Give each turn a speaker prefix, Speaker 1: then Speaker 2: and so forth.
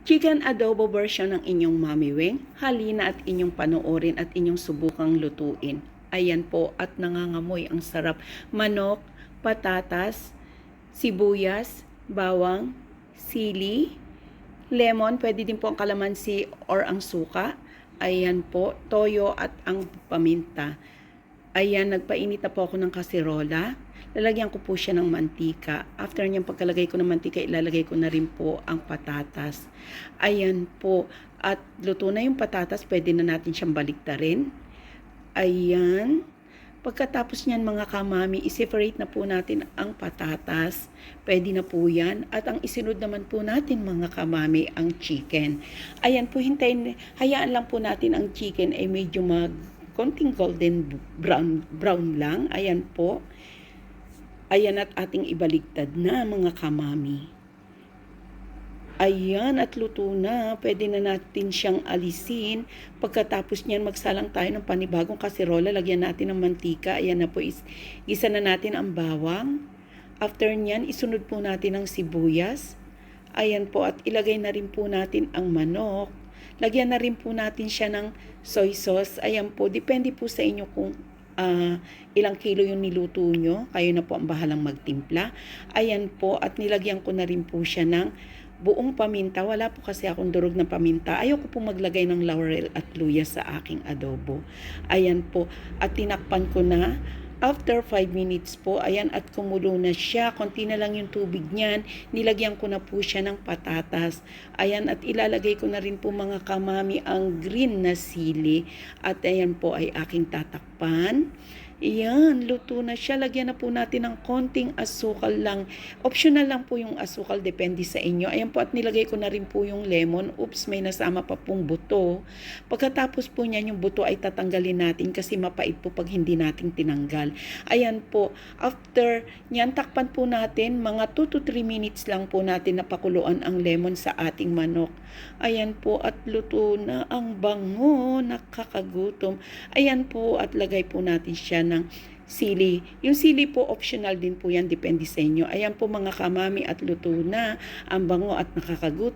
Speaker 1: Chicken adobo version ng inyong Mommy Wing. Halina at inyong panoorin at inyong subukang lutuin. Ayan po at nangangamoy ang sarap. Manok, patatas, sibuyas, bawang, sili, lemon, pwede din po ang kalamansi or ang suka. Ayan po, toyo at ang paminta. Ayan, nagpainit na po ako ng kaserola. Lalagyan ko po siya ng mantika. After niyang pagkalagay ko ng mantika, ilalagay ko na rin po ang patatas. Ayan po. At luto na yung patatas, pwede na natin siyang baliktarin. Ayan. Pagkatapos niyan mga kamami, i-separate na po natin ang patatas. Pwede na po yan. At ang isunod naman po natin mga kamami, ang chicken. Ayan po, hayaan lang po natin ang chicken ay medyo konting golden brown lang. Ayan po. Ayan at ating ibaligtad na mga kamami. Ayan at luto na. Pwede na natin siyang alisin. Pagkatapos niyan magsalang tayo ng panibagong kaserola. Lagyan natin ng mantika. Ayan na po. Gisa na natin ang bawang. After niyan isunod po natin ang sibuyas. Ayan po at ilagay na rin po natin ang manok. Lagyan na rin po natin siya ng soy sauce. Ayan po, depende po sa inyo kung ilang kilo yung niluto nyo. Kayo na po ang bahalang magtimpla. Ayan po, at nilagyan ko na rin po siya ng buong paminta. Wala po kasi akong durog na paminta. Ayoko po maglagay ng laurel at luya sa aking adobo. Ayan po, at tinakpan ko na. After 5 minutes po, ayan at kumulo na siya. Konti na lang yung tubig niyan. Nilagyan ko na po siya ng patatas. Ayan at ilalagay ko na rin po mga kamami ang green na sili. At ayan po ay aking tatakpan. Ayan, luto na siya. Lagyan na po natin ng konting asukal lang. Optional lang po yung asukal, depende sa inyo. Ayan po at nilagay ko na rin po yung lemon. Oops, may nasama pa pong buto. Pagkatapos po niyan, yung buto ay tatanggalin natin kasi mapait po pag hindi natin tinanggal. Ayan po, after niyan, takpan po natin. Mga 2 to 3 minutes lang po natin napakuluan ang lemon sa ating manok. Ayan po at luto na ang bango. Nakakagutom. Ayan po at lagay po natin siya ng sili. Yung sili po optional din po yan, depende sa inyo. Ayan po mga kamami at luto na ang bango at nakakagutom.